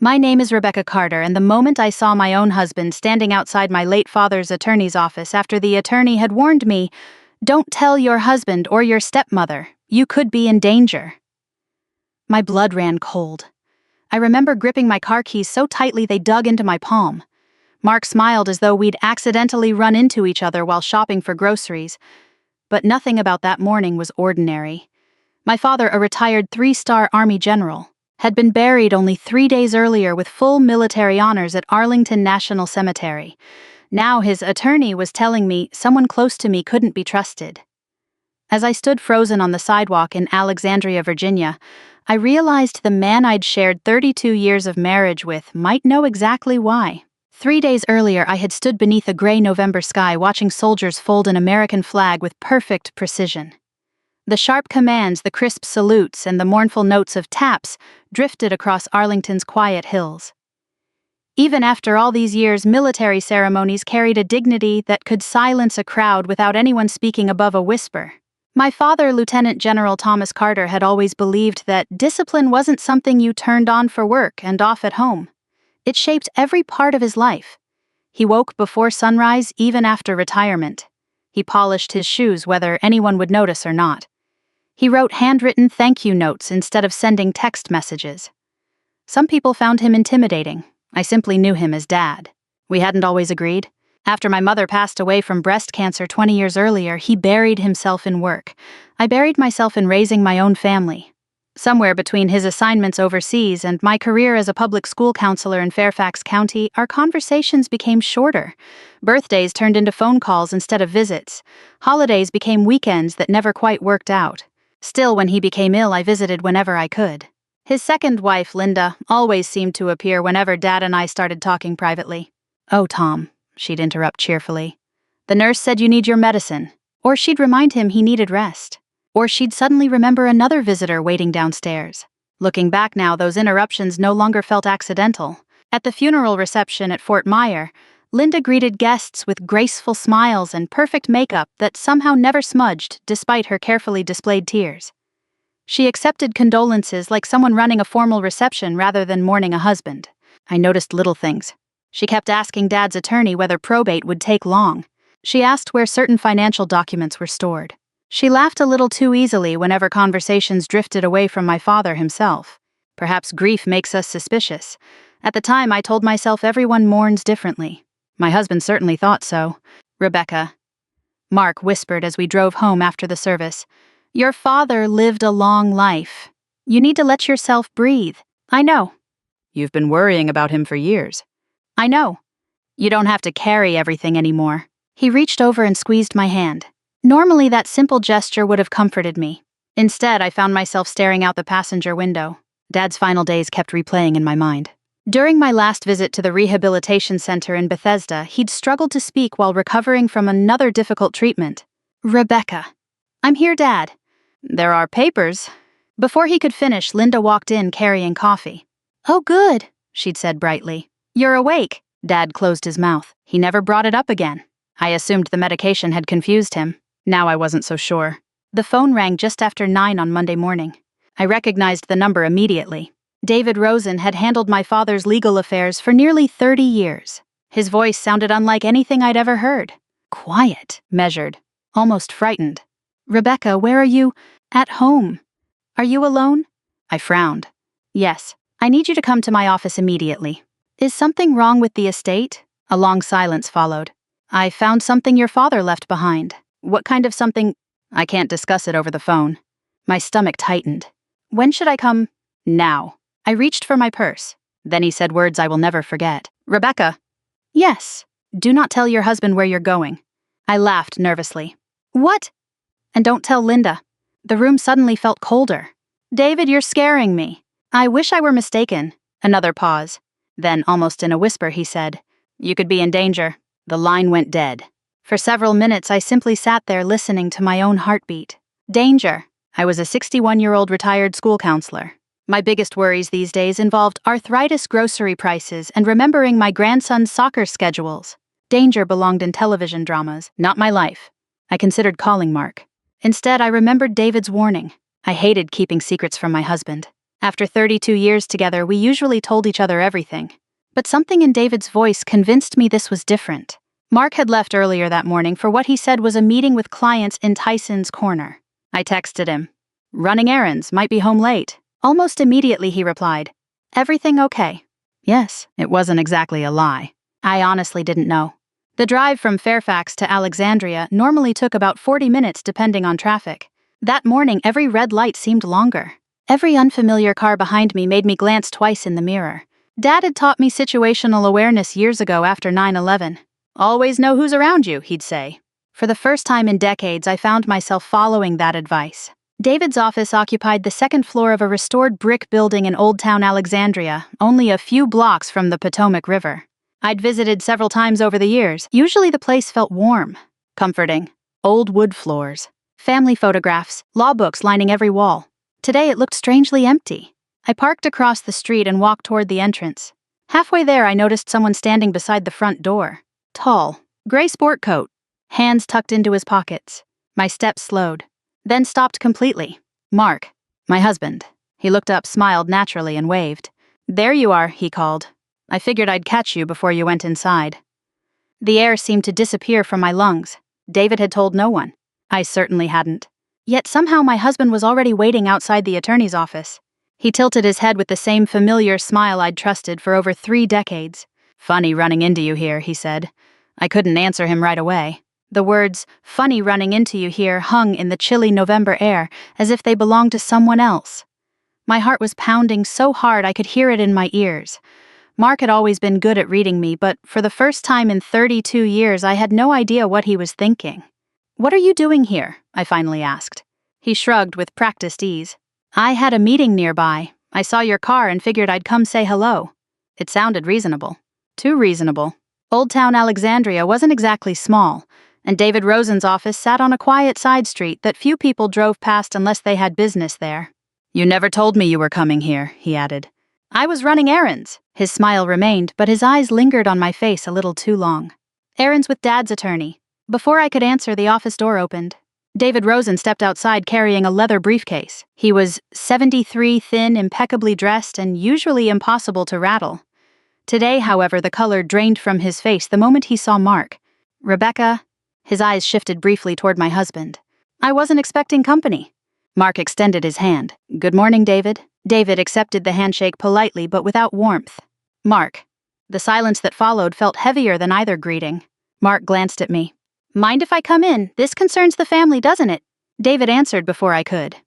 My name is Rebecca Carter, and the moment I saw my own husband standing outside my late father's attorney's office after the attorney had warned me, "Don't tell your husband or your stepmother. You could be in danger." My blood ran cold. I remember gripping my car keys so tightly they dug into my palm. Mark smiled as though we'd accidentally run into each other while shopping for groceries. But nothing about that morning was ordinary. My father, a retired 3-star Army general, had been buried only 3 days earlier with full military honors at Arlington National Cemetery. Now his attorney was telling me someone close to me couldn't be trusted. As I stood frozen on the sidewalk in Alexandria, Virginia, I realized the man I'd shared 32 years of marriage with might know exactly why. 3 days earlier, I had stood beneath a gray November sky watching soldiers fold an American flag with perfect precision. The sharp commands, the crisp salutes, and the mournful notes of taps drifted across Arlington's quiet hills. Even after all these years, military ceremonies carried a dignity that could silence a crowd without anyone speaking above a whisper. My father, Lieutenant General Thomas Carter, had always believed that discipline wasn't something you turned on for work and off at home. It shaped every part of his life. He woke before sunrise, even after retirement. He polished his shoes whether anyone would notice or not. He wrote handwritten thank you notes instead of sending text messages. Some people found him intimidating. I simply knew him as Dad. We hadn't always agreed. After my mother passed away from breast cancer 20 years earlier, he buried himself in work. I buried myself in raising my own family. Somewhere between his assignments overseas and my career as a public school counselor in Fairfax County, our conversations became shorter. Birthdays turned into phone calls instead of visits. Holidays became weekends that never quite worked out. Still, when he became ill, I visited whenever I could. His second wife, Linda, always seemed to appear whenever Dad and I started talking privately. "Oh, Tom," she'd interrupt cheerfully. "The nurse said you need your medicine." Or she'd remind him he needed rest. Or she'd suddenly remember another visitor waiting downstairs. Looking back now, those interruptions no longer felt accidental. At the funeral reception at Fort Myer, Linda greeted guests with graceful smiles and perfect makeup that somehow never smudged despite her carefully displayed tears. She accepted condolences like someone running a formal reception rather than mourning a husband. I noticed little things. She kept asking Dad's attorney whether probate would take long. She asked where certain financial documents were stored. She laughed a little too easily whenever conversations drifted away from my father himself. Perhaps grief makes us suspicious. At the time, I told myself everyone mourns differently. My husband certainly thought so. "Rebecca," Mark whispered as we drove home after the service, "your father lived a long life. You need to let yourself breathe." "I know." "You've been worrying about him for years." "I know." "You don't have to carry everything anymore." He reached over and squeezed my hand. Normally, that simple gesture would have comforted me. Instead, I found myself staring out the passenger window. Dad's final days kept replaying in my mind. During my last visit to the rehabilitation center in Bethesda, he'd struggled to speak while recovering from another difficult treatment. "Rebecca." "I'm here, Dad." "There are papers." Before he could finish, Linda walked in carrying coffee. "Oh, good," she'd said brightly. "You're awake." Dad closed his mouth. He never brought it up again. I assumed the medication had confused him. Now I wasn't so sure. The phone rang just after 9 on Monday morning. I recognized the number immediately. David Rosen had handled my father's legal affairs for nearly 30 years. His voice sounded unlike anything I'd ever heard. Quiet, measured, almost frightened. "Rebecca, where are you?" "At home." "Are you alone?" I frowned. "Yes. I need you to come to my office immediately." "Is something wrong with the estate?" A long silence followed. "I found something your father left behind." "What kind of something?" "I can't discuss it over the phone." My stomach tightened. "When should I come?" "Now." I reached for my purse. Then he said words I will never forget. "Rebecca." "Yes." "Do not tell your husband where you're going." I laughed nervously. "What?" "And don't tell Linda." The room suddenly felt colder. "David, you're scaring me." "I wish I were mistaken." Another pause. Then, almost in a whisper, he said, "You could be in danger." The line went dead. For several minutes, I simply sat there listening to my own heartbeat. Danger. I was a 61-year-old retired school counselor. My biggest worries these days involved arthritis, grocery prices, and remembering my grandson's soccer schedules. Danger belonged in television dramas, not my life. I considered calling Mark. Instead, I remembered David's warning. I hated keeping secrets from my husband. After 32 years together, we usually told each other everything. But something in David's voice convinced me this was different. Mark had left earlier that morning for what he said was a meeting with clients in Tyson's Corner. I texted him. "Running errands, might be home late." Almost immediately he replied, "Everything okay?" Yes, it wasn't exactly a lie. I honestly didn't know. The drive from Fairfax to Alexandria normally took about 40 minutes depending on traffic. That morning, every red light seemed longer. Every unfamiliar car behind me made me glance twice in the mirror. Dad had taught me situational awareness years ago after 9/11. "Always know who's around you," he'd say. For the first time in decades, I found myself following that advice. David's office occupied the second floor of a restored brick building in Old Town Alexandria, only a few blocks from the Potomac River. I'd visited several times over the years. Usually the place felt warm, comforting. Old wood floors, family photographs, law books lining every wall. Today it looked strangely empty. I parked across the street and walked toward the entrance. Halfway there, I noticed someone standing beside the front door. Tall, gray sport coat, hands tucked into his pockets. My steps slowed, then stopped completely. "Mark, my husband." He looked up, smiled naturally, and waved. "There you are," he called. "I figured I'd catch you before you went inside." The air seemed to disappear from my lungs. David had told no one. I certainly hadn't. Yet somehow my husband was already waiting outside the attorney's office. He tilted his head with the same familiar smile I'd trusted for over 3 decades. "Funny running into you here," he said. I couldn't answer him right away. The words, "funny running into you here," hung in the chilly November air as if they belonged to someone else. My heart was pounding so hard I could hear it in my ears. Mark had always been good at reading me, but for the first time in 32 years, I had no idea what he was thinking. "What are you doing here?" I finally asked. He shrugged with practiced ease. "I had a meeting nearby. I saw your car and figured I'd come say hello." It sounded reasonable. Too reasonable. Old Town Alexandria wasn't exactly small, and David Rosen's office sat on a quiet side street that few people drove past unless they had business there. "You never told me you were coming here," he added. "I was running errands." His smile remained, but his eyes lingered on my face a little too long. "Errands with Dad's attorney." Before I could answer, the office door opened. David Rosen stepped outside carrying a leather briefcase. He was 73, thin, impeccably dressed, and usually impossible to rattle. Today, however, the color drained from his face the moment he saw Mark. "Rebecca?" His eyes shifted briefly toward my husband. "I wasn't expecting company." Mark extended his hand. "Good morning, David." David accepted the handshake politely but without warmth. "Mark." The silence that followed felt heavier than either greeting. Mark glanced at me. "Mind if I come in? This concerns the family, doesn't it?" David answered before I could.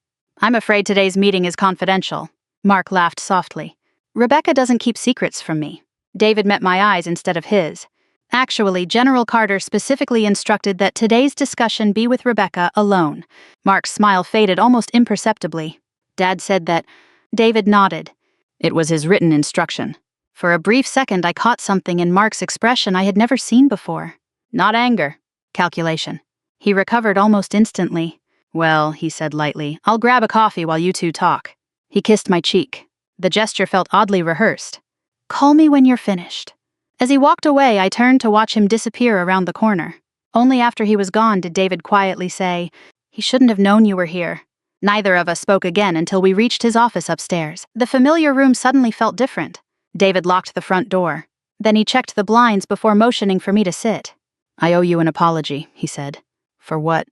"I'm afraid today's meeting is confidential." Mark laughed softly. "Rebecca doesn't keep secrets from me." David met my eyes instead of his. "Actually, General Carter specifically instructed that today's discussion be with Rebecca alone." Mark's smile faded almost imperceptibly. "Dad said that." David nodded. "It was his written instruction." For a brief second, I caught something in Mark's expression I had never seen before. Not anger. Calculation. He recovered almost instantly. "Well," he said lightly, "I'll grab a coffee while you two talk." He kissed my cheek. The gesture felt oddly rehearsed. "Call me when you're finished." As he walked away, I turned to watch him disappear around the corner. Only after he was gone did David quietly say, "He shouldn't have known you were here." Neither of us spoke again until we reached his office upstairs. The familiar room suddenly felt different. David locked the front door. Then he checked the blinds before motioning for me to sit. "I owe you an apology," he said. "For what?"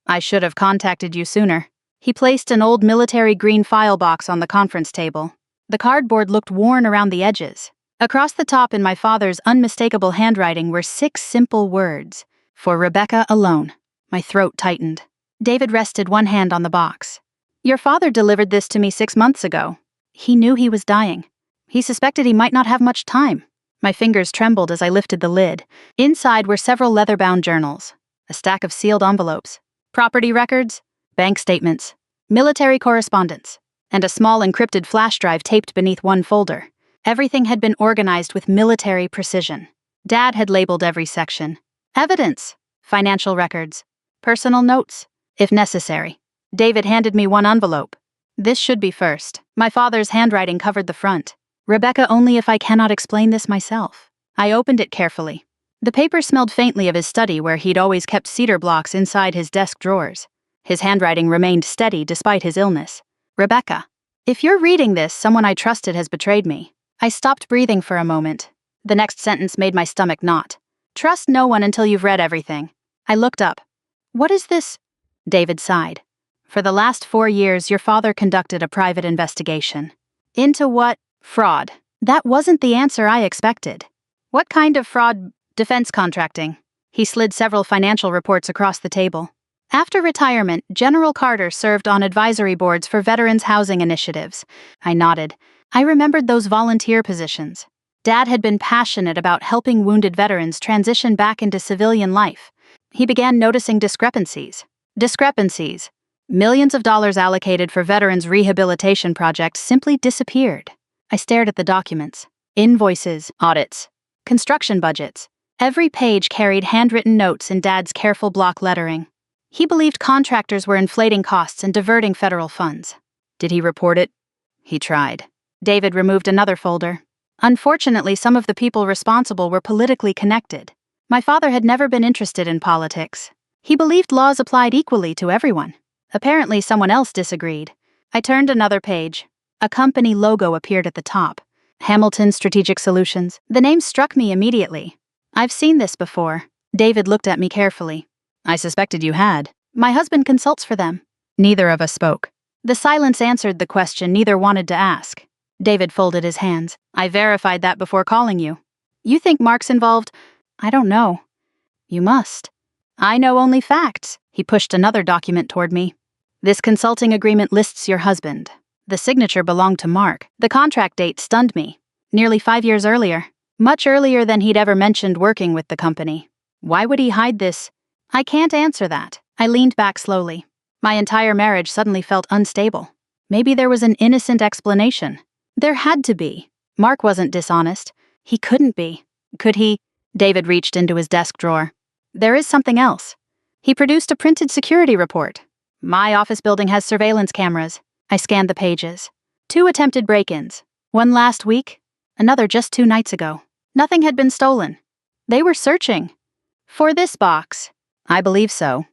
"I should have contacted you sooner." He placed an old military green file box on the conference table. The cardboard looked worn around the edges. Across the top in my father's unmistakable handwriting were 6 simple words. "For Rebecca alone." My throat tightened. David rested one hand on the box. "Your father delivered this to me 6 months ago. He knew he was dying. He suspected he might not have much time." My fingers trembled as I lifted the lid. Inside were several leather-bound journals, a stack of sealed envelopes, property records, bank statements, military correspondence, and a small encrypted flash drive taped beneath one folder. Everything had been organized with military precision. Dad had labeled every section. Evidence, financial records, personal notes, if necessary. David handed me one envelope. "This should be first." My father's handwriting covered the front. "Rebecca only if I cannot explain this myself." I opened it carefully. The paper smelled faintly of his study where he'd always kept cedar blocks inside his desk drawers. His handwriting remained steady despite his illness. "Rebecca." If you're reading this, someone I trusted has betrayed me. I stopped breathing for a moment. The next sentence made my stomach knot. Trust no one until you've read everything. I looked up. What is this? David sighed. For the last 4 years, your father conducted a private investigation. Into what? Fraud. That wasn't the answer I expected. What kind of fraud? Defense contracting. He slid several financial reports across the table. After retirement, General Carter served on advisory boards for veterans' housing initiatives. I nodded. I remembered those volunteer positions. Dad had been passionate about helping wounded veterans transition back into civilian life. He began noticing discrepancies. Millions of dollars allocated for veterans' rehabilitation projects simply disappeared. I stared at the documents. Invoices, audits, construction budgets. Every page carried handwritten notes in Dad's careful block lettering. He believed contractors were inflating costs and diverting federal funds. Did he report it? He tried. David removed another folder. Unfortunately, some of the people responsible were politically connected. My father had never been interested in politics. He believed laws applied equally to everyone. Apparently, someone else disagreed. I turned another page. A company logo appeared at the top. Hamilton Strategic Solutions. The name struck me immediately. I've seen this before. David looked at me carefully. I suspected you had. My husband consults for them. Neither of us spoke. The silence answered the question neither wanted to ask. David folded his hands. I verified that before calling you. You think Mark's involved? I don't know. You must. I know only facts. He pushed another document toward me. This consulting agreement lists your husband. The signature belonged to Mark. The contract date stunned me. Nearly 5 years earlier. Much earlier than he'd ever mentioned working with the company. Why would he hide this? I can't answer that. I leaned back slowly. My entire marriage suddenly felt unstable. Maybe there was an innocent explanation. There had to be. Mark wasn't dishonest. He couldn't be. Could he? David reached into his desk drawer. There is something else. He produced a printed security report. My office building has surveillance cameras. I scanned the pages. 2 attempted break-ins. One last week, another just 2 nights ago. Nothing had been stolen. They were searching. For this box. I believe so.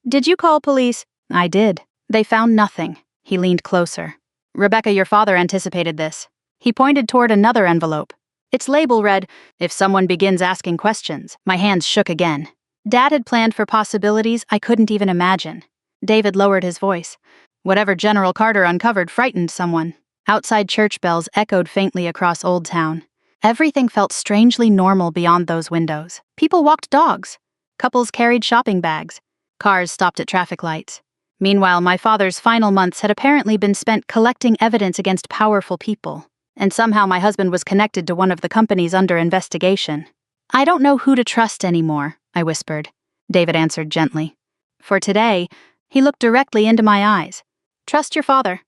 Did you call police? I did. They found nothing. He leaned closer. Rebecca, your father anticipated this. He pointed toward another envelope. Its label read, "If someone begins asking questions." My hands shook again. Dad had planned for possibilities I couldn't even imagine. David lowered his voice. Whatever General Carter uncovered frightened someone. Outside church bells echoed faintly across Old Town. Everything felt strangely normal beyond those windows. People walked dogs. Couples carried shopping bags. Cars stopped at traffic lights. Meanwhile, my father's final months had apparently been spent collecting evidence against powerful people. And somehow my husband was connected to one of the companies under investigation. I don't know who to trust anymore, I whispered. David answered gently. For today, he looked directly into my eyes. Trust your father.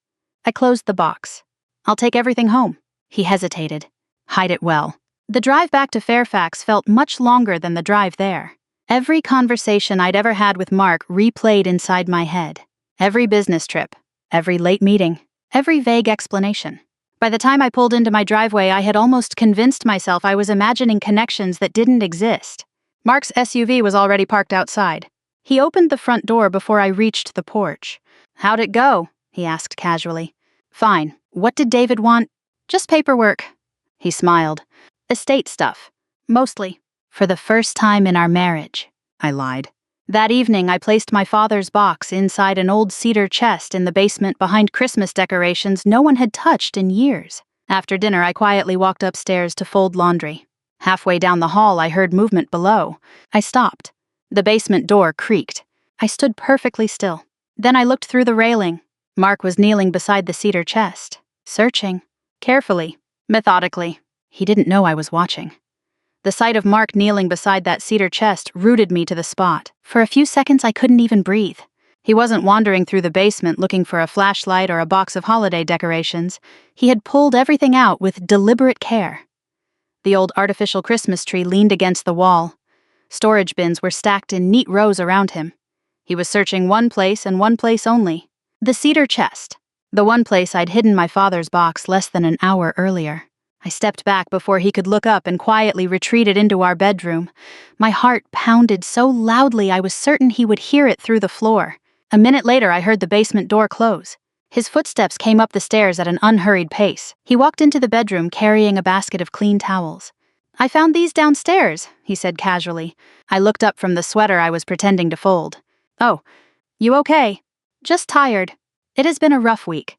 I closed the box. I'll take everything home. He hesitated. Hide it well. The drive back to Fairfax felt much longer than the drive there. Every conversation I'd ever had with Mark replayed inside my head. Every business trip, every late meeting, every vague explanation. By the time I pulled into my driveway, I had almost convinced myself I was imagining connections that didn't exist. Mark's SUV was already parked outside. He opened the front door before I reached the porch. How'd it go? He asked casually. Fine. What did David want? Just paperwork. He smiled. Estate stuff. Mostly. For the first time in our marriage, I lied. That evening, I placed my father's box inside an old cedar chest in the basement behind Christmas decorations no one had touched in years. After dinner, I quietly walked upstairs to fold laundry. Halfway down the hall, I heard movement below. I stopped. The basement door creaked. I stood perfectly still. Then I looked through the railing. Mark was kneeling beside the cedar chest, searching. Carefully, methodically. He didn't know I was watching. The sight of Mark kneeling beside that cedar chest rooted me to the spot. For a few seconds, I couldn't even breathe. He wasn't wandering through the basement looking for a flashlight or a box of holiday decorations. He had pulled everything out with deliberate care. The old artificial Christmas tree leaned against the wall. Storage bins were stacked in neat rows around him. He was searching one place and one place only. The cedar chest. The one place I'd hidden my father's box less than an hour earlier. I stepped back before he could look up and quietly retreated into our bedroom. My heart pounded so loudly I was certain he would hear it through the floor. A minute later, I heard the basement door close. His footsteps came up the stairs at an unhurried pace. He walked into the bedroom carrying a basket of clean towels. "I found these downstairs," he said casually. I looked up from the sweater I was pretending to fold. "Oh, you okay?" "Just tired. It has been a rough week."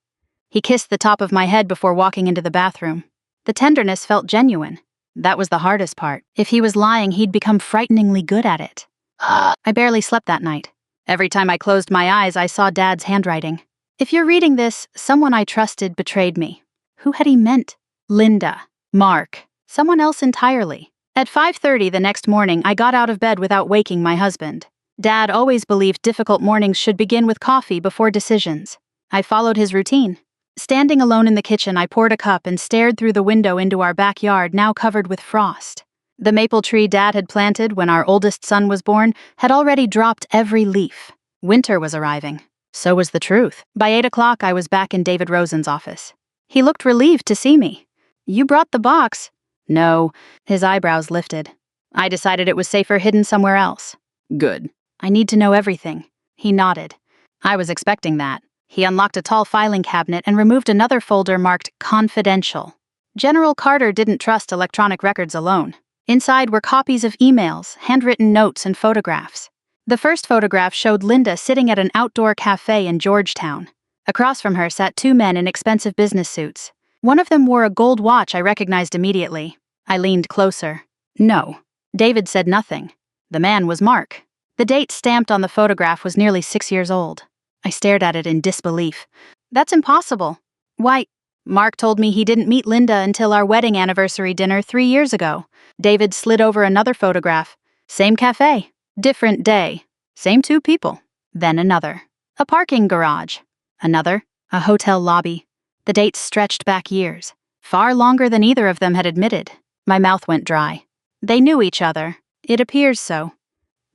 He kissed the top of my head before walking into the bathroom. The tenderness felt genuine. That was the hardest part. If he was lying, he'd become frighteningly good at it. I barely slept that night. Every time I closed my eyes, I saw Dad's handwriting. If you're reading this, someone I trusted betrayed me. Who had he meant? Linda. Mark. Someone else entirely. At 5:30 the next morning, I got out of bed without waking my husband. Dad always believed difficult mornings should begin with coffee before decisions. I followed his routine. Standing alone in the kitchen, I poured a cup and stared through the window into our backyard, now covered with frost. The maple tree Dad had planted when our oldest son was born had already dropped every leaf. Winter was arriving. So was the truth. By 8 o'clock, I was back in David Rosen's office. He looked relieved to see me. "You brought the box." "No." His eyebrows lifted. "I decided it was safer hidden somewhere else." "Good." "I need to know everything." He nodded. I was expecting that. He unlocked a tall filing cabinet and removed another folder marked Confidential. General Carter didn't trust electronic records alone. Inside were copies of emails, handwritten notes, and photographs. The first photograph showed Linda sitting at an outdoor cafe in Georgetown. Across from her sat two men in expensive business suits. One of them wore a gold watch I recognized immediately. I leaned closer. "No." David said nothing. The man was Mark. The date stamped on the photograph was nearly 6 years old. I stared at it in disbelief. "That's impossible." "Why?" "Mark told me he didn't meet Linda until our wedding anniversary dinner 3 years ago." David slid over another photograph. Same cafe. Different day. Same two people. Then another. A parking garage. Another. A hotel lobby. The dates stretched back years. Far longer than either of them had admitted. My mouth went dry. They knew each other. It appears so.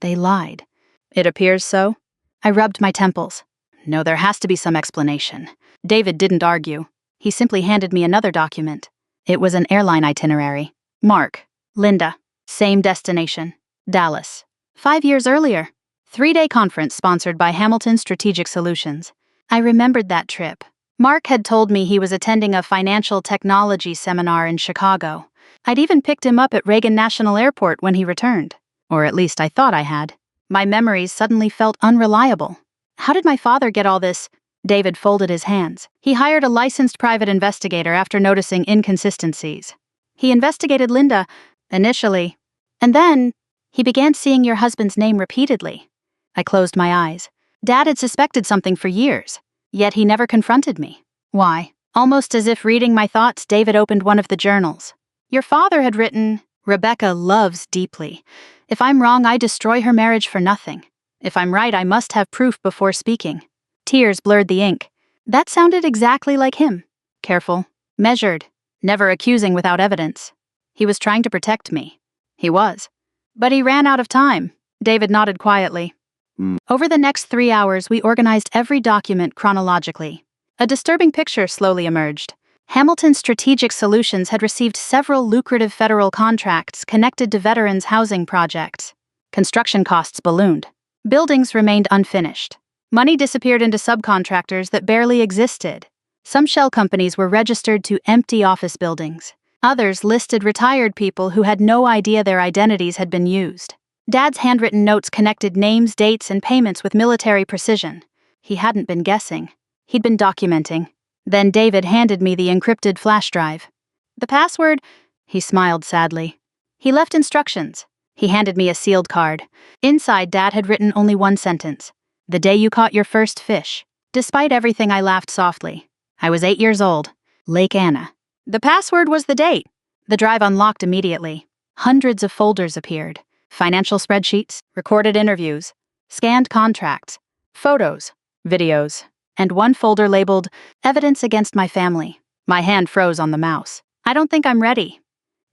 They lied. It appears so. I rubbed my temples. No, there has to be some explanation. David didn't argue. He simply handed me another document. It was an airline itinerary. Mark. Linda. Same destination. Dallas. 5 years earlier. 3-day conference sponsored by Hamilton Strategic Solutions. I remembered that trip. Mark had told me he was attending a financial technology seminar in Chicago. I'd even picked him up at Reagan National Airport when he returned. Or at least I thought I had. My memories suddenly felt unreliable. How did my father get all this? David folded his hands. He hired a licensed private investigator after noticing inconsistencies. He investigated Linda, initially. And then, he began seeing your husband's name repeatedly. I closed my eyes. Dad had suspected something for years, yet he never confronted me. Why? Almost as if reading my thoughts, David opened one of the journals. Your father had written, "Rebecca loves deeply. If I'm wrong, I destroy her marriage for nothing. If I'm right, I must have proof before speaking." Tears blurred the ink. That sounded exactly like him. Careful, measured, never accusing without evidence. He was trying to protect me. He was. But he ran out of time. David nodded quietly. Over the next 3 hours, we organized every document chronologically. A disturbing picture slowly emerged. Hamilton Strategic Solutions had received several lucrative federal contracts connected to veterans' housing projects. Construction costs ballooned. Buildings remained unfinished. Money disappeared into subcontractors that barely existed. Some shell companies were registered to empty office buildings. Others listed retired people who had no idea their identities had been used. Dad's handwritten notes connected names, dates, and payments with military precision. He hadn't been guessing. He'd been documenting. Then David handed me the encrypted flash drive. The password? He smiled sadly. He left instructions. He handed me a sealed card. Inside, Dad had written only one sentence. The day you caught your first fish. Despite everything, I laughed softly. I was 8 years old. Lake Anna. The password was the date. The drive unlocked immediately. Hundreds of folders appeared. Financial spreadsheets, recorded interviews, scanned contracts, photos, videos, and one folder labeled Evidence Against My Family. My hand froze on the mouse. I don't think I'm ready.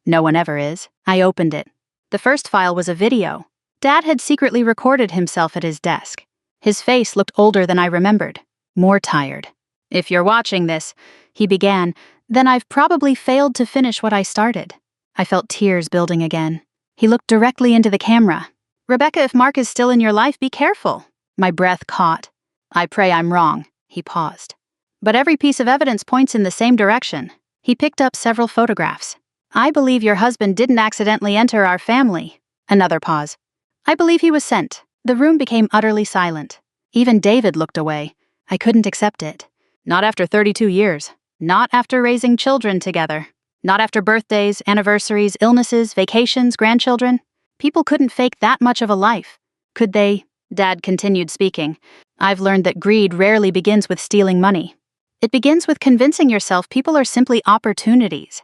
No one ever is. I opened it. The first file was a video. Dad had secretly recorded himself at his desk. His face looked older than I remembered, more tired. If you're watching this, he began, then I've probably failed to finish what I started. I felt tears building again. He looked directly into the camera. Rebecca, if Mark is still in your life, be careful. My breath caught. I pray I'm wrong. He paused. But every piece of evidence points in the same direction. He picked up several photographs. I believe your husband didn't accidentally enter our family. Another pause. I believe he was sent. The room became utterly silent. Even David looked away. I couldn't accept it. Not after 32 years. Not after raising children together. Not after birthdays, anniversaries, illnesses, vacations, grandchildren. People couldn't fake that much of a life. Could they? Dad continued speaking. I've learned that greed rarely begins with stealing money. It begins with convincing yourself people are simply opportunities.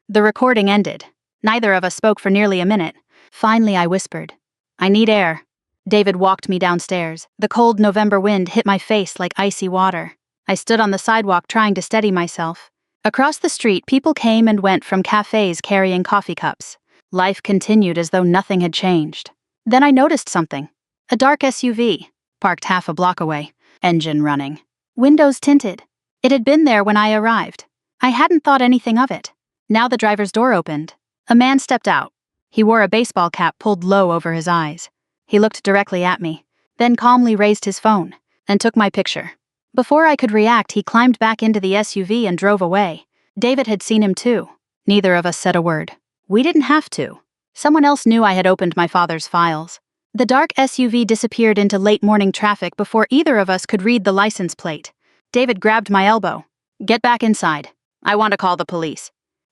The recording ended. Neither of us spoke for nearly a minute. Finally, I whispered, I need air. David walked me downstairs. The cold November wind hit my face like icy water. I stood on the sidewalk trying to steady myself. Across the street, people came and went from cafes carrying coffee cups. Life continued as though nothing had changed. Then I noticed something. A dark SUV, parked half a block away, engine running. Windows tinted. It had been there when I arrived. I hadn't thought anything of it. Now the driver's door opened. A man stepped out. He wore a baseball cap pulled low over his eyes. He looked directly at me, then calmly raised his phone and took my picture. Before I could react, he climbed back into the SUV and drove away. David had seen him too. Neither of us said a word. We didn't have to. Someone else knew I had opened my father's files. The dark SUV disappeared into late morning traffic before either of us could read the license plate. David grabbed my elbow. Get back inside. I want to call the police.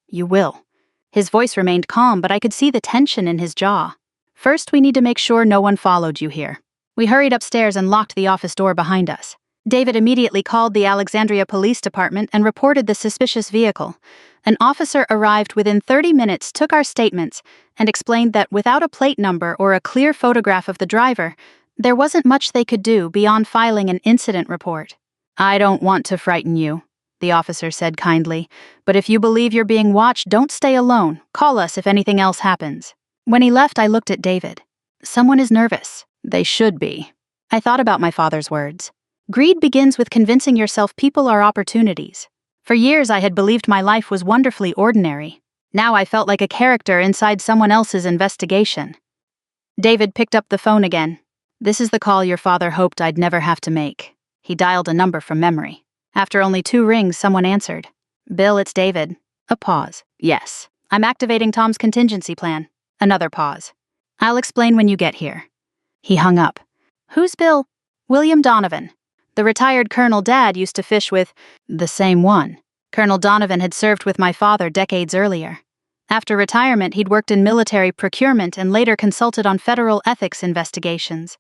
You will. His voice remained calm, but I could see the tension in his jaw. First, we need to make sure no one followed you here. We hurried upstairs and locked the office door behind us. David immediately called the Alexandria Police Department and reported the suspicious vehicle. An officer arrived within 30 minutes, took our statements, and explained that without a plate number or a clear photograph of the driver, there wasn't much they could do beyond filing an incident report. I don't want to frighten you, the officer said kindly, but if you believe you're being watched, don't stay alone. Call us if anything else happens. When he left, I looked at David. Someone is nervous. They should be. I thought about my father's words. Greed begins with convincing yourself people are opportunities. For years, I had believed my life was wonderfully ordinary. Now I felt like a character inside someone else's investigation. David picked up the phone again. This is the call your father hoped I'd never have to make. He dialed a number from memory. After only 2 rings, someone answered. Bill, it's David. A pause. Yes. I'm activating Tom's contingency plan. Another pause. I'll explain when you get here. He hung up. Who's Bill? William Donovan. The retired Colonel Dad used to fish with. The same one. Colonel Donovan had served with my father decades earlier. After retirement, he'd worked in military procurement and later consulted on federal ethics investigations.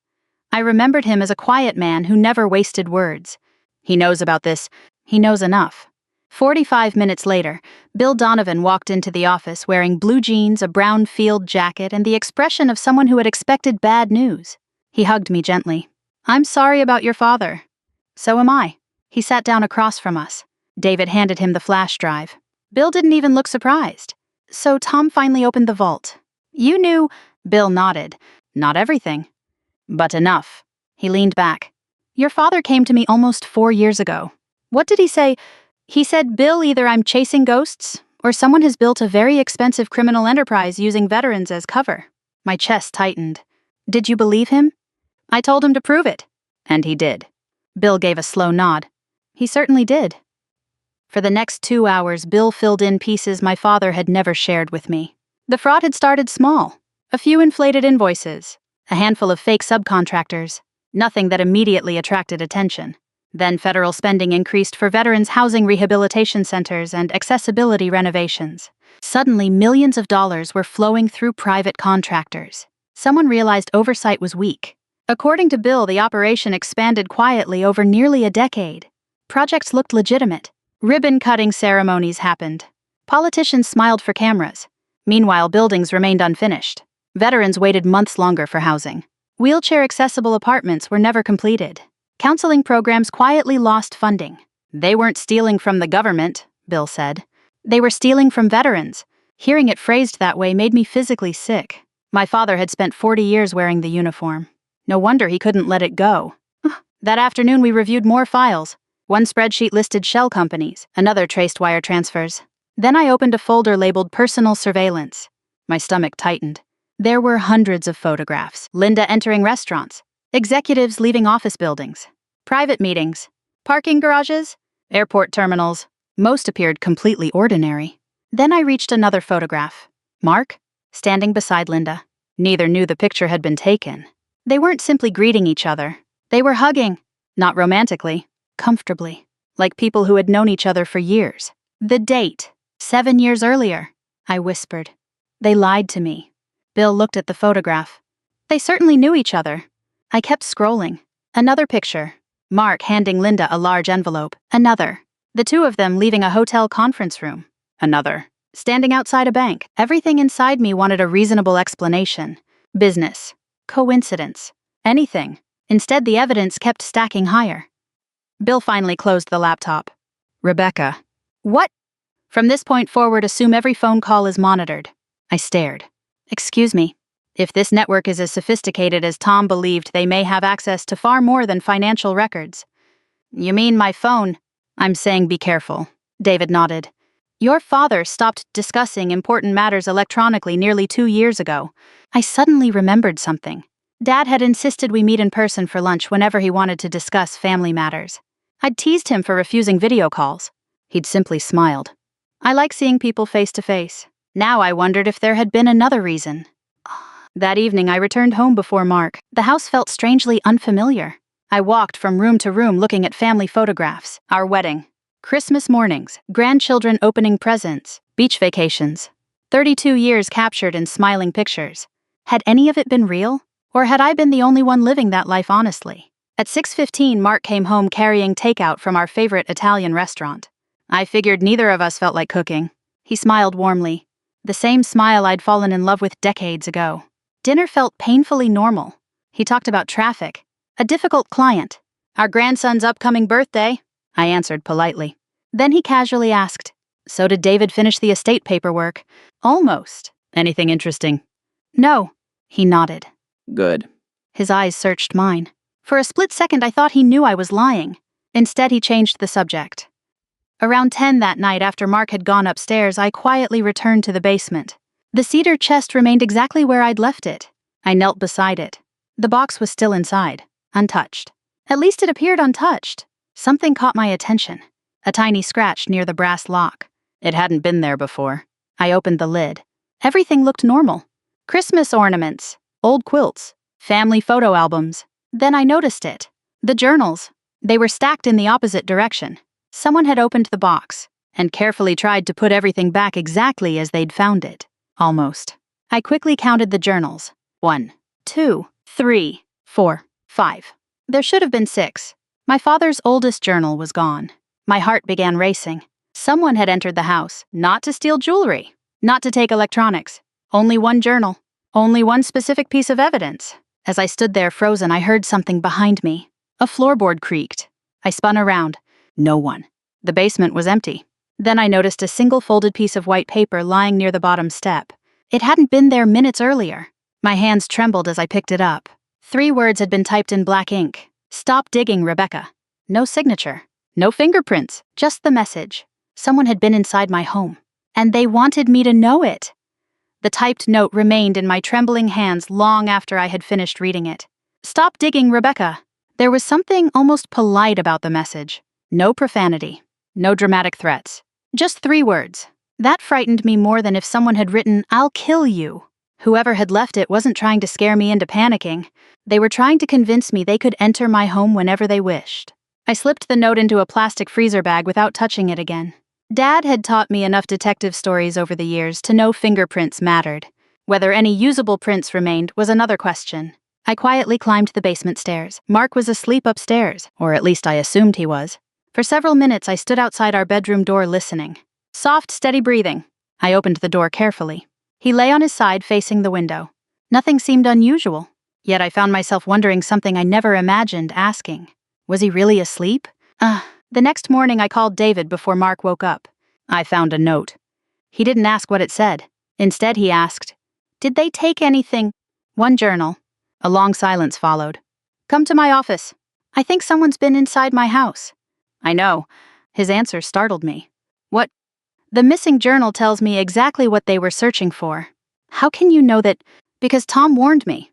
I remembered him as a quiet man who never wasted words. He knows about this. He knows enough. 45 minutes later, Bill Donovan walked into the office wearing blue jeans, a brown field jacket, and the expression of someone who had expected bad news. He hugged me gently. I'm sorry about your father. So am I. He sat down across from us. David handed him the flash drive. Bill didn't even look surprised. So Tom finally opened the vault. You knew. Bill nodded. Not everything. But enough. He leaned back. Your father came to me almost 4 years ago. What did he say? He said, Bill, either I'm chasing ghosts, or someone has built a very expensive criminal enterprise using veterans as cover. My chest tightened. Did you believe him? I told him to prove it. And he did. Bill gave a slow nod. He certainly did. For the next 2 hours, Bill filled in pieces my father had never shared with me. The fraud had started small. A few inflated invoices. A handful of fake subcontractors. Nothing that immediately attracted attention. Then federal spending increased for veterans' housing rehabilitation centers and accessibility renovations. Suddenly, millions of dollars were flowing through private contractors. Someone realized oversight was weak. According to Bill, the operation expanded quietly over nearly a decade. Projects looked legitimate. Ribbon-cutting ceremonies happened. Politicians smiled for cameras. Meanwhile, buildings remained unfinished. Veterans waited months longer for housing. Wheelchair-accessible apartments were never completed. Counseling programs quietly lost funding. They weren't stealing from the government, Bill said. They were stealing from veterans. Hearing it phrased that way made me physically sick. My father had spent 40 years wearing the uniform. No wonder he couldn't let it go. That afternoon we reviewed more files. One spreadsheet listed shell companies, another traced wire transfers. Then I opened a folder labeled Personal Surveillance. My stomach tightened. There were hundreds of photographs. Linda entering restaurants. Executives leaving office buildings. Private meetings. Parking garages. airport terminals. Most appeared completely ordinary. Then I reached another photograph. Mark, standing beside Linda. Neither knew the picture had been taken. They weren't simply greeting each other. They were hugging. Not romantically, comfortably. Like people who had known each other for years. The date. 7 years earlier. I whispered. They lied to me. Bill looked at the photograph. They certainly knew each other. I kept scrolling. Another picture. Mark handing Linda a large envelope. Another. The two of them leaving a hotel conference room. Another. Standing outside a bank. Everything inside me wanted a reasonable explanation. Business. Coincidence. Anything. Instead, the evidence kept stacking higher. Bill finally closed the laptop. Rebecca. What? From this point forward, assume every phone call is monitored. I stared. Excuse me. If this network is as sophisticated as Tom believed, they may have access to far more than financial records. You mean my phone? I'm saying be careful. David nodded. Your father stopped discussing important matters electronically nearly 2 years ago. I suddenly remembered something. Dad had insisted we meet in person for lunch whenever he wanted to discuss family matters. I'd teased him for refusing video calls. He'd simply smiled. I like seeing people face to face. Now I wondered if there had been another reason. That evening I returned home before Mark. The house felt strangely unfamiliar. I walked from room to room looking at family photographs, our wedding, Christmas mornings, grandchildren opening presents, beach vacations. 32 years captured in smiling pictures. Had any of it been real? Or had I been the only one living that life honestly? At 6:15, Mark came home carrying takeout from our favorite Italian restaurant. I figured neither of us felt like cooking. He smiled warmly. The same smile I'd fallen in love with decades ago. Dinner felt painfully normal. He talked about traffic. A difficult client. Our grandson's upcoming birthday, I answered politely. Then he casually asked, so did David finish the estate paperwork? Almost. Anything interesting? No. He nodded. Good. His eyes searched mine. For a split second I thought he knew I was lying. Instead he changed the subject. Around 10 that night after Mark had gone upstairs, I quietly returned to the basement. The cedar chest remained exactly where I'd left it. I knelt beside it. The box was still inside, untouched. At least it appeared untouched. Something caught my attention. A tiny scratch near the brass lock. It hadn't been there before. I opened the lid. Everything looked normal. Christmas ornaments, old quilts, family photo albums. Then I noticed it. The journals. They were stacked in the opposite direction. Someone had opened the box and carefully tried to put everything back exactly as they'd found it. Almost. I quickly counted the journals. 1, 2, 3, 4, 5. There should have been 6. My father's oldest journal was gone. My heart began racing. Someone had entered the house, not to steal jewelry, not to take electronics. Only one journal. Only one specific piece of evidence. As I stood there frozen, I heard something behind me. A floorboard creaked. I spun around. No one. The basement was empty. Then I noticed a single folded piece of white paper lying near the bottom step. It hadn't been there minutes earlier. My hands trembled as I picked it up. 3 words had been typed in black ink. Stop digging, Rebecca. No signature. No fingerprints. Just the message. Someone had been inside my home. And they wanted me to know it. The typed note remained in my trembling hands long after I had finished reading it. Stop digging, Rebecca. There was something almost polite about the message. No profanity. No dramatic threats. Just 3 words. That frightened me more than if someone had written, I'll kill you. Whoever had left it wasn't trying to scare me into panicking. They were trying to convince me they could enter my home whenever they wished. I slipped the note into a plastic freezer bag without touching it again. Dad had taught me enough detective stories over the years to know fingerprints mattered. Whether any usable prints remained was another question. I quietly climbed the basement stairs. Mark was asleep upstairs, or at least I assumed he was. For several minutes I stood outside our bedroom door listening. Soft, steady breathing. I opened the door carefully. He lay on his side facing the window. Nothing seemed unusual, yet I found myself wondering something I never imagined asking. Was he really asleep? The next morning I called David before Mark woke up. I found a note. He didn't ask what it said. Instead he asked, did they take anything? 1 journal. A long silence followed. Come to my office. I think someone's been inside my house. I know. His answer startled me. What? The missing journal tells me exactly what they were searching for. How can you know that? Because Tom warned me.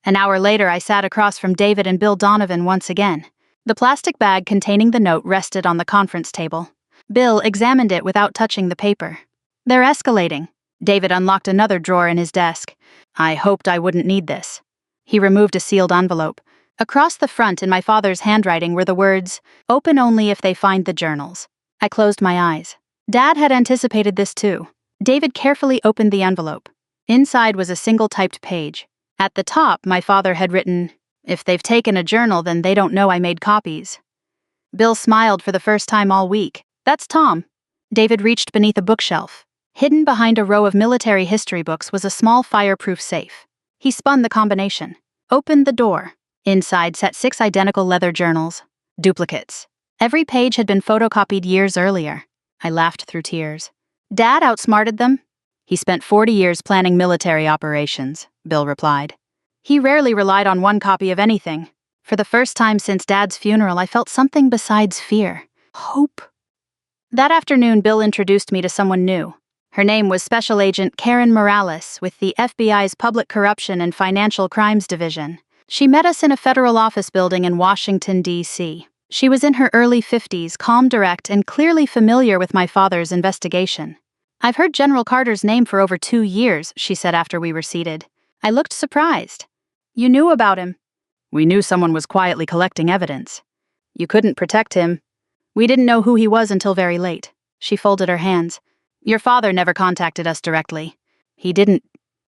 An hour later I sat across from David and Bill Donovan once again. The plastic bag containing the note rested on the conference table. Bill examined it without touching the paper. "They're escalating." David unlocked another drawer in his desk. "I hoped I wouldn't need this." He removed a sealed envelope. Across the front in my father's handwriting were the words, "Open only if they find the journals." I closed my eyes. Dad had anticipated this too. David carefully opened the envelope. Inside was a single typed page. At the top, my father had written, "If they've taken a journal, then they don't know I made copies." Bill smiled for the first time all week. "That's Tom." David reached beneath a bookshelf. Hidden behind a row of military history books was a small fireproof safe. He spun the combination, opened the door. Inside sat 6 identical leather journals, duplicates. Every page had been photocopied years earlier. I laughed through tears. Dad outsmarted them. "He spent 40 years planning military operations," Bill replied. He rarely relied on one copy of anything. For the first time since Dad's funeral, I felt something besides fear. Hope. That afternoon, Bill introduced me to someone new. Her name was Special Agent Karen Morales with the FBI's Public Corruption and Financial Crimes Division. She met us in a federal office building in Washington, D.C. She was in her early 50s, calm, direct, and clearly familiar with my father's investigation. "I've heard General Carter's name for over 2 years," she said after we were seated. I looked surprised. "You knew about him?" "We knew someone was quietly collecting evidence. You couldn't protect him. We didn't know who he was until very late." She folded her hands. "Your father never contacted us directly." "He didn't."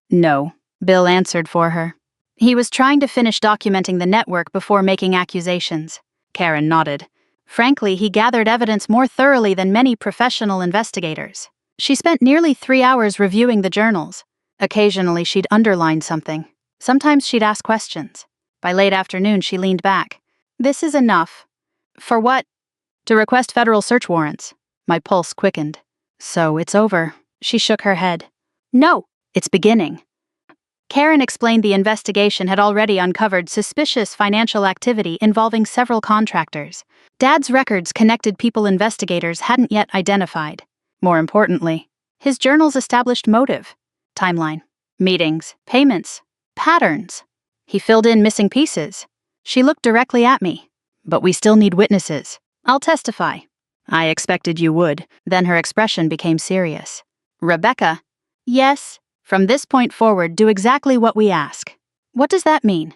"No," Bill answered for her. "He was trying to finish documenting the network before making accusations." Karen nodded. "Frankly, he gathered evidence more thoroughly than many professional investigators." She spent nearly 3 hours reviewing the journals. Occasionally, she'd underline something. Sometimes she'd ask questions. By late afternoon, she leaned back. "This is enough." "For what?" "To request federal search warrants." My pulse quickened. "So it's over." She shook her head. "No, it's beginning." Karen explained the investigation had already uncovered suspicious financial activity involving several contractors. Dad's records connected people investigators hadn't yet identified. More importantly, his journals established motive, timeline, meetings, payments, patterns. He filled in missing pieces. She looked directly at me. "But we still need witnesses." "I'll testify." I expected you would. Then her expression became serious. "Rebecca." "Yes. From this point forward, do exactly what we ask." "What does that mean?"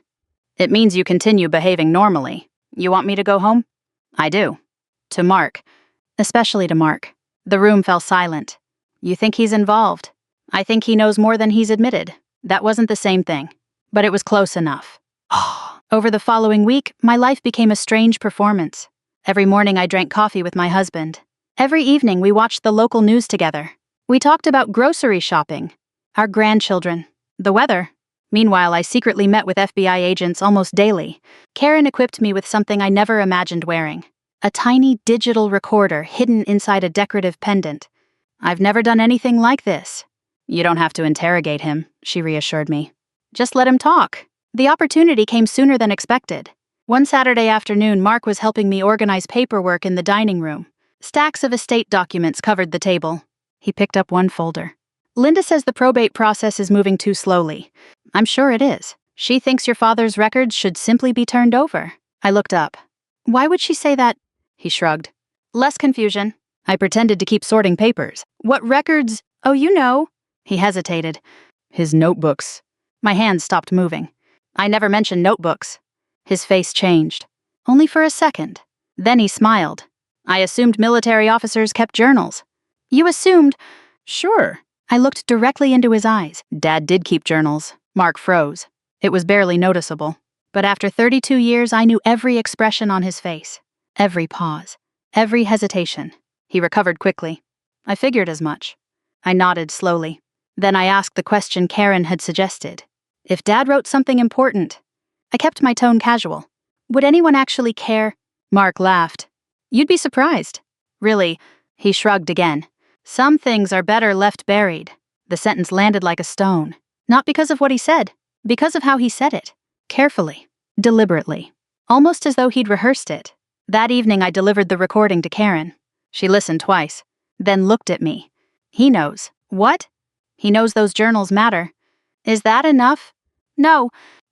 "It means you continue behaving normally. You want me to go home?" "I do." "To Mark." "Especially to Mark." The room fell silent. "You think he's involved?" "I think he knows more than he's admitted." That wasn't the same thing, but it was close enough. Over the following week, my life became a strange performance. Every morning I drank coffee with my husband. Every evening we watched the local news together. We talked about grocery shopping, our grandchildren, the weather. Meanwhile, I secretly met with FBI agents almost daily. Karen equipped me with something I never imagined wearing. A tiny digital recorder hidden inside a decorative pendant. "I've never done anything like this." "You don't have to interrogate him," she reassured me. "Just let him talk." The opportunity came sooner than expected. One Saturday afternoon, Mark was helping me organize paperwork in the dining room. Stacks of estate documents covered the table. He picked up one folder. "Linda says the probate process is moving too slowly." "I'm sure it is. She thinks your father's records should simply be turned over." I looked up. "Why would she say that?" He shrugged. "Less confusion." I pretended to keep sorting papers. "What records?" "Oh, you know." He hesitated. "His notebooks." My hands stopped moving. "I never mentioned notebooks." His face changed. Only for a second. Then he smiled. "I assumed military officers kept journals." "You assumed?" "Sure." I looked directly into his eyes. "Dad did keep journals." Mark froze. It was barely noticeable. But after 32 years, I knew every expression on his face. Every pause. Every hesitation. He recovered quickly. "I figured as much." I nodded slowly. Then I asked the question Karen had suggested. If Dad wrote something important. I kept my tone casual. "Would anyone actually care?" Mark laughed. "You'd be surprised." "Really?" He shrugged again. "Some things are better left buried." The sentence landed like a stone. Not because of what he said, because of how he said it. Carefully. Deliberately. Almost as though he'd rehearsed it. That evening I delivered the recording to Karen. She listened twice, then looked at me. "He knows." "What?" "He knows those journals matter." "Is that enough?" "No."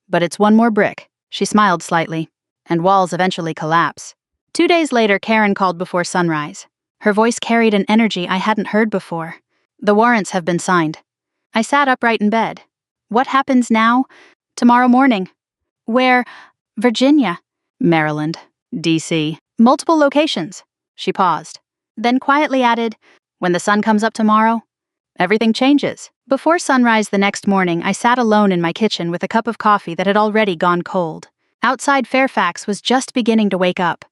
"But it's one more brick." She smiled slightly. and walls eventually collapse. 2 days later, Karen called before sunrise. Her voice carried an energy I hadn't heard before. The warrants have been signed. I sat upright in bed. What happens now? Tomorrow morning. Where? Virginia. Maryland. D.C. Multiple locations. She paused. Then quietly added, when the sun comes up tomorrow, everything changes. Before sunrise the next morning, I sat alone in my kitchen with a cup of coffee that had already gone cold. Outside Fairfax was just beginning to wake up.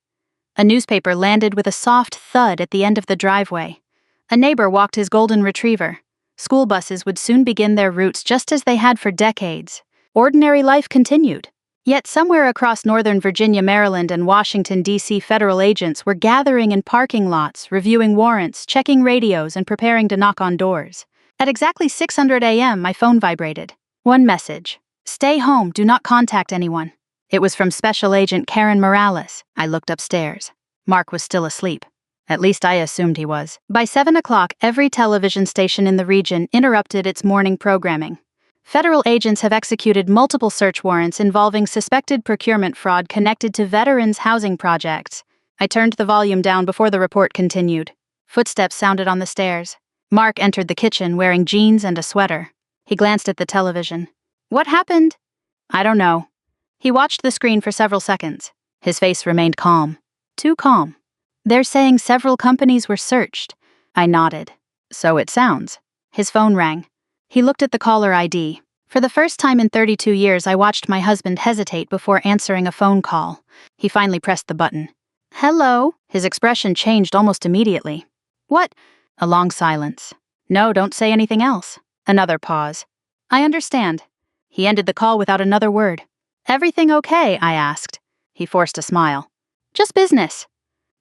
A newspaper landed with a soft thud at the end of the driveway. A neighbor walked his golden retriever. School buses would soon begin their routes just as they had for decades. Ordinary life continued. Yet somewhere across Northern Virginia, Maryland, and Washington, D.C., federal agents were gathering in parking lots, reviewing warrants, checking radios, and preparing to knock on doors. At exactly 6:00 a.m., my phone vibrated. One message. Stay home, do not contact anyone. It was from Special Agent Karen Morales. I looked upstairs. Mark was still asleep. At least I assumed he was. By 7 o'clock, every television station in the region interrupted its morning programming. Federal agents have executed multiple search warrants involving suspected procurement fraud connected to veterans' housing projects. I turned the volume down before the report continued. Footsteps sounded on the stairs. Mark entered the kitchen wearing jeans and a sweater. He glanced at the television. What happened? I don't know. He watched the screen for several seconds. His face remained calm. Too calm. They're saying several companies were searched. I nodded. So it sounds. His phone rang. He looked at the caller ID. For the first time in 32 years, I watched my husband hesitate before answering a phone call. He finally pressed the button. Hello? His expression changed almost immediately. What? A long silence. No, don't say anything else. Another pause. I understand. He ended the call without another word. Everything okay? I asked. He forced a smile. Just business.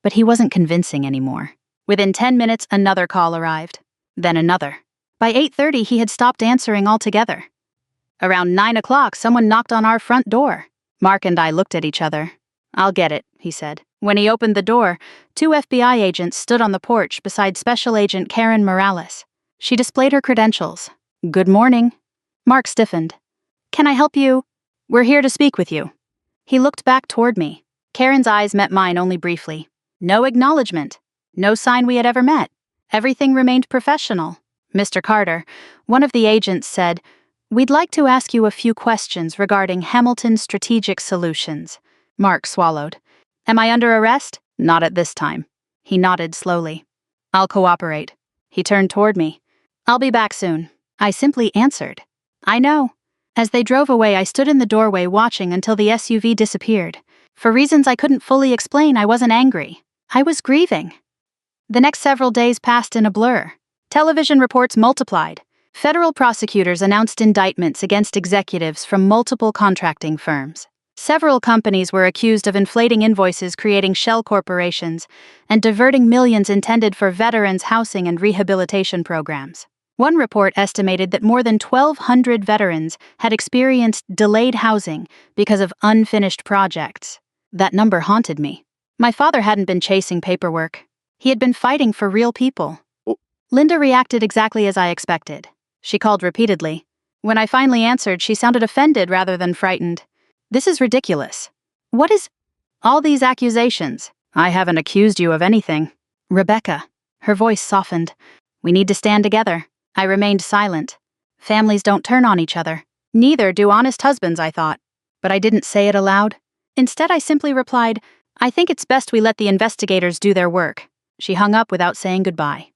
But he wasn't convincing anymore. Within 10 minutes, another call arrived. Then another. By 8:30, he had stopped answering altogether. Around 9 o'clock, someone knocked on our front door. Mark and I looked at each other. I'll get it, he said. When he opened the door, 2 FBI agents stood on the porch beside Special Agent Karen Morales. She displayed her credentials. Good morning. Mark stiffened. Can I help you? We're here to speak with you. He looked back toward me. Karen's eyes met mine only briefly. No acknowledgement. No sign we had ever met. Everything remained professional. Mr. Carter, one of the agents said, we'd like to ask you a few questions regarding Hamilton Strategic Solutions. Mark swallowed. Am I under arrest? Not at this time. He nodded slowly. I'll cooperate. He turned toward me. I'll be back soon. I simply answered. I know. As they drove away, I stood in the doorway watching until the SUV disappeared. For reasons I couldn't fully explain, I wasn't angry. I was grieving. The next several days passed in a blur. Television reports multiplied. Federal prosecutors announced indictments against executives from multiple contracting firms. Several companies were accused of inflating invoices, creating shell corporations, and diverting millions intended for veterans' housing and rehabilitation programs. One report estimated that more than 1,200 veterans had experienced delayed housing because of unfinished projects. That number haunted me. My father hadn't been chasing paperwork. He had been fighting for real people. Linda reacted exactly as I expected. She called repeatedly. When I finally answered, she sounded offended rather than frightened. This is ridiculous. What is all these accusations? I haven't accused you of anything. Rebecca. Her voice softened. We need to stand together. I remained silent. Families don't turn on each other. Neither do honest husbands, I thought. But I didn't say it aloud. Instead, I simply replied, I think it's best we let the investigators do their work. She hung up without saying goodbye.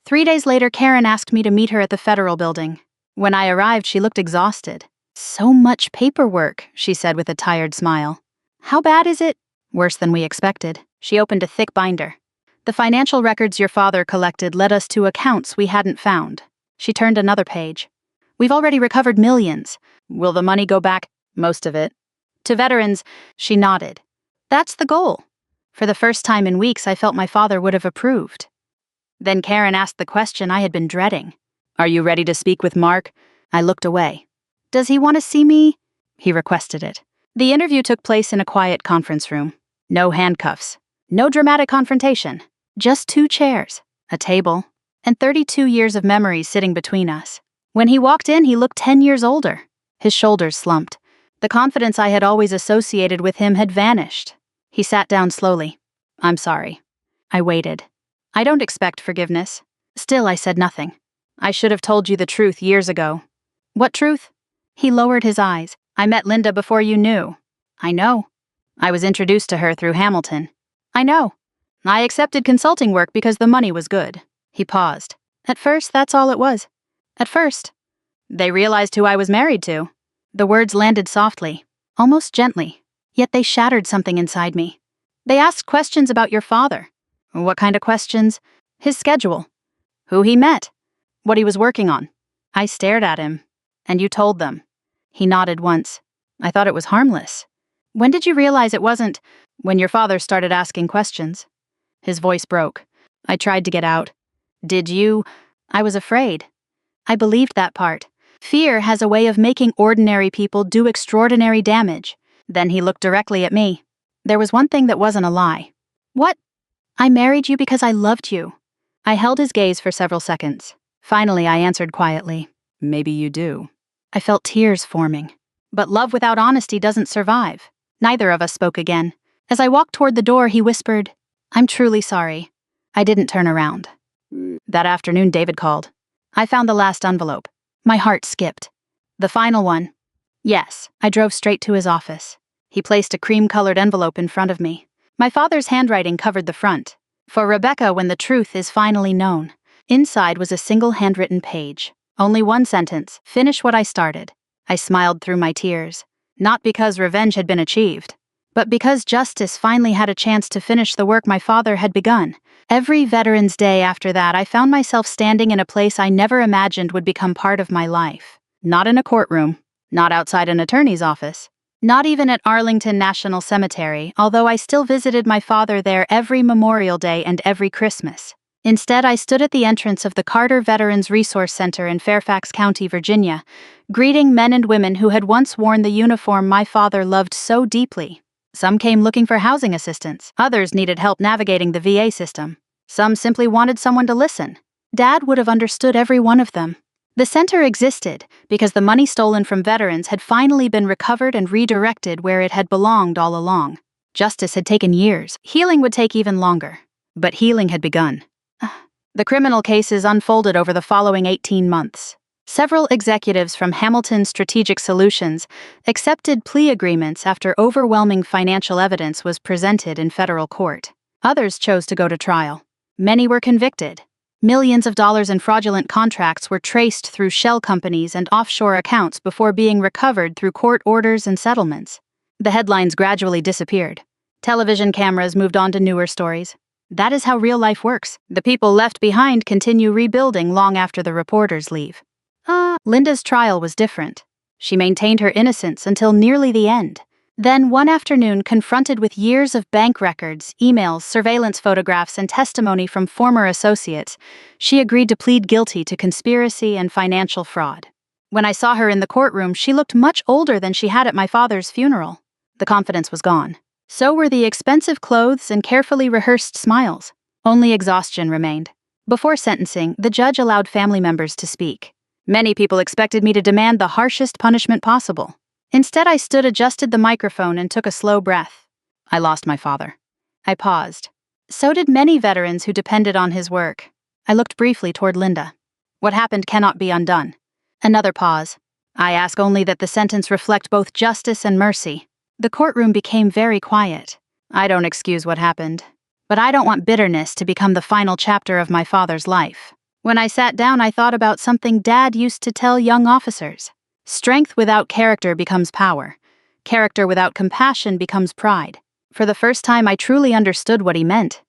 3 days later, Karen asked me to meet her at the Federal Building. When I arrived, she looked exhausted. So much paperwork, she said with a tired smile. How bad is it? Worse than we expected. She opened a thick binder. The financial records your father collected led us to accounts we hadn't found. She turned another page. We've already recovered millions. Will the money go back? Most of it. To veterans, she nodded. That's the goal. For the first time in weeks, I felt my father would have approved. Then Karen asked the question I had been dreading. Are you ready to speak with Mark? I looked away. Does he want to see me? He requested it. The interview took place in a quiet conference room. No handcuffs. No dramatic confrontation. Just 2 chairs, a table, and 32 years of memories sitting between us. When he walked in, he looked 10 years older. His shoulders slumped. The confidence I had always associated with him had vanished. He sat down slowly. "I'm sorry." I waited. I don't expect forgiveness. Still, I said nothing. "I should have told you the truth years ago." "What truth?" He lowered his eyes. "I met Linda before you knew." "I know." "I was introduced to her through Hamilton." "I know." "I accepted consulting work because the money was good." He paused. "At first, that's all it was." "At first." "They realized who I was married to." The words landed softly, almost gently, yet they shattered something inside me. "They asked questions about your father." "What kind of questions?" "His schedule. Who he met. What he was working on." I stared at him. "And you told them?" He nodded once. "I thought it was harmless." "When did you realize it wasn't?" "When your father started asking questions." His voice broke. I tried to get out. "Did you?" I was afraid. I believed that part. Fear has a way of making ordinary people do extraordinary damage. Then he looked directly at me. There was one thing that wasn't a lie. "What?" "I married you because I loved you." I held his gaze for several seconds. Finally, I answered quietly, "Maybe you do." I felt tears forming. But love without honesty doesn't survive. Neither of us spoke again. As I walked toward the door, he whispered, "I'm truly sorry." I didn't turn around. That afternoon, David called. I found the last envelope. My heart skipped. "The final one?" "Yes." I drove straight to his office. He placed a cream-colored envelope in front of me. My father's handwriting covered the front. "For Rebecca, when the truth is finally known." Inside was a single handwritten page. Only one sentence: "Finish what I started." I smiled through my tears. Not because revenge had been achieved, but because justice finally had a chance to finish the work my father had begun. Every Veterans Day after that, I found myself standing in a place I never imagined would become part of my life. Not in a courtroom, not outside an attorney's office, not even at Arlington National Cemetery, although I still visited my father there every Memorial Day and every Christmas. Instead, I stood at the entrance of the Carter Veterans Resource Center in Fairfax County, Virginia, greeting men and women who had once worn the uniform my father loved so deeply. Some came looking for housing assistance. Others needed help navigating the VA system. Some simply wanted someone to listen. Dad would have understood every one of them. The center existed because the money stolen from veterans had finally been recovered and redirected where it had belonged all along. Justice had taken years. Healing would take even longer. But healing had begun. The criminal cases unfolded over the following 18 months. Several executives from Hamilton Strategic Solutions accepted plea agreements after overwhelming financial evidence was presented in federal court. Others chose to go to trial. Many were convicted. Millions of dollars in fraudulent contracts were traced through shell companies and offshore accounts before being recovered through court orders and settlements. The headlines gradually disappeared. Television cameras moved on to newer stories. That is how real life works. The people left behind continue rebuilding long after the reporters leave. Linda's trial was different. She maintained her innocence until nearly the end. Then, one afternoon, confronted with years of bank records, emails, surveillance photographs, and testimony from former associates, she agreed to plead guilty to conspiracy and financial fraud. When I saw her in the courtroom, she looked much older than she had at my father's funeral. The confidence was gone. So were the expensive clothes and carefully rehearsed smiles. Only exhaustion remained. Before sentencing, the judge allowed family members to speak. Many people expected me to demand the harshest punishment possible. Instead, I stood, adjusted the microphone, and took a slow breath. I lost my father. I paused. So did many veterans who depended on his work. I looked briefly toward Linda. What happened cannot be undone. Another pause. I ask only that the sentence reflect both justice and mercy. The courtroom became very quiet. I don't excuse what happened, but I don't want bitterness to become the final chapter of my father's life. When I sat down, I thought about something Dad used to tell young officers. Strength without character becomes power. Character without compassion becomes pride. For the first time, I truly understood what he meant.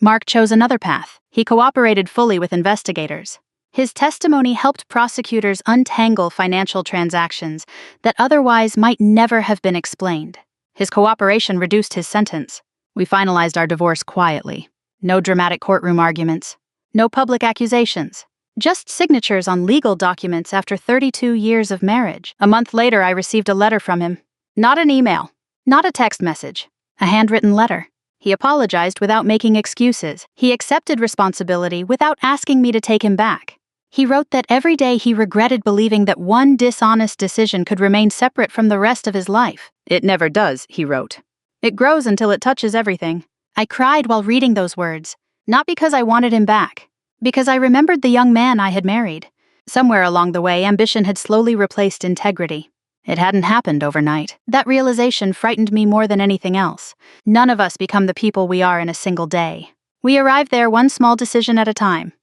Mark chose another path. He cooperated fully with investigators. His testimony helped prosecutors untangle financial transactions that otherwise might never have been explained. His cooperation reduced his sentence. We finalized our divorce quietly. No dramatic courtroom arguments. No public accusations. Just signatures on legal documents after 32 years of marriage. A month later, I received a letter from him. Not an email. Not a text message. A handwritten letter. He apologized without making excuses. He accepted responsibility without asking me to take him back. He wrote that every day he regretted believing that one dishonest decision could remain separate from the rest of his life. "It never does," he wrote. "It grows until it touches everything." I cried while reading those words, not because I wanted him back, because I remembered the young man I had married. Somewhere along the way, ambition had slowly replaced integrity. It hadn't happened overnight. That realization frightened me more than anything else. None of us become the people we are in a single day. We arrive there one small decision at a time.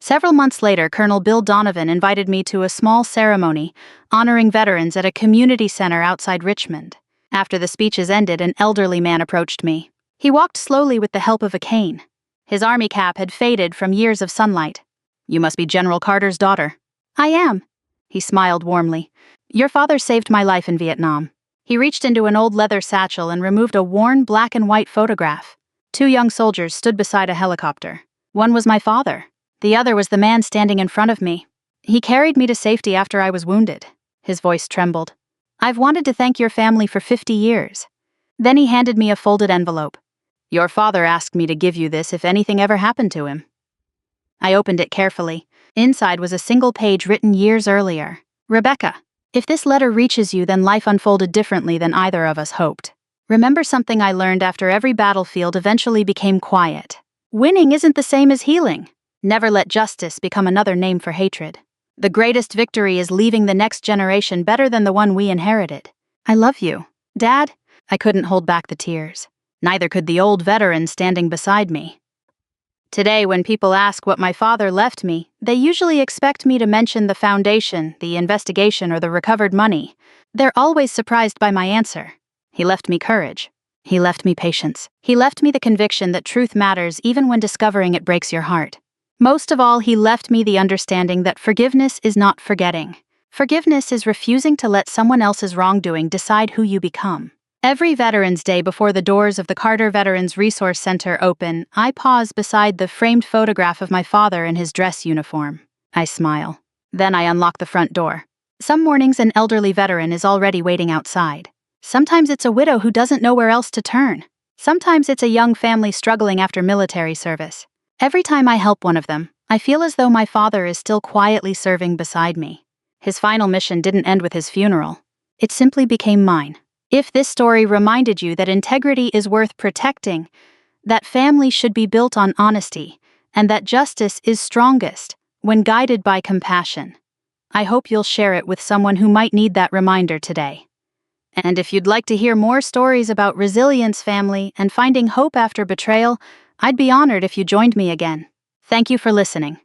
Several months later, Colonel Bill Donovan invited me to a small ceremony honoring veterans at a community center outside Richmond. After the speeches ended, an elderly man approached me. He walked slowly with the help of a cane. His army cap had faded from years of sunlight. "You must be General Carter's daughter." "I am." He smiled warmly. "Your father saved my life in Vietnam." He reached into an old leather satchel and removed a worn black and white photograph. Two young soldiers stood beside a helicopter. One was my father. The other was the man standing in front of me. "He carried me to safety after I was wounded." His voice trembled. "I've wanted to thank your family for 50 years. Then he handed me a folded envelope. "Your father asked me to give you this if anything ever happened to him." I opened it carefully. Inside was a single page written years earlier. "Rebecca, if this letter reaches you, then life unfolded differently than either of us hoped. Remember something I learned after every battlefield eventually became quiet. Winning isn't the same as healing. Never let justice become another name for hatred. The greatest victory is leaving the next generation better than the one we inherited. I love you, Dad." I couldn't hold back the tears. Neither could the old veteran standing beside me. Today, when people ask what my father left me, they usually expect me to mention the foundation, the investigation, or the recovered money. They're always surprised by my answer. He left me courage. He left me patience. He left me the conviction that truth matters even when discovering it breaks your heart. Most of all, he left me the understanding that forgiveness is not forgetting. Forgiveness is refusing to let someone else's wrongdoing decide who you become. Every Veterans Day, before the doors of the Carter Veterans Resource Center open, I pause beside the framed photograph of my father in his dress uniform. I smile. Then I unlock the front door. Some mornings an elderly veteran is already waiting outside. Sometimes it's a widow who doesn't know where else to turn. Sometimes it's a young family struggling after military service. Every time I help one of them, I feel as though my father is still quietly serving beside me. His final mission didn't end with his funeral. It simply became mine. If this story reminded you that integrity is worth protecting, that family should be built on honesty, and that justice is strongest when guided by compassion, I hope you'll share it with someone who might need that reminder today. And if you'd like to hear more stories about resilience, family, and finding hope after betrayal, I'd be honored if you joined me again. Thank you for listening.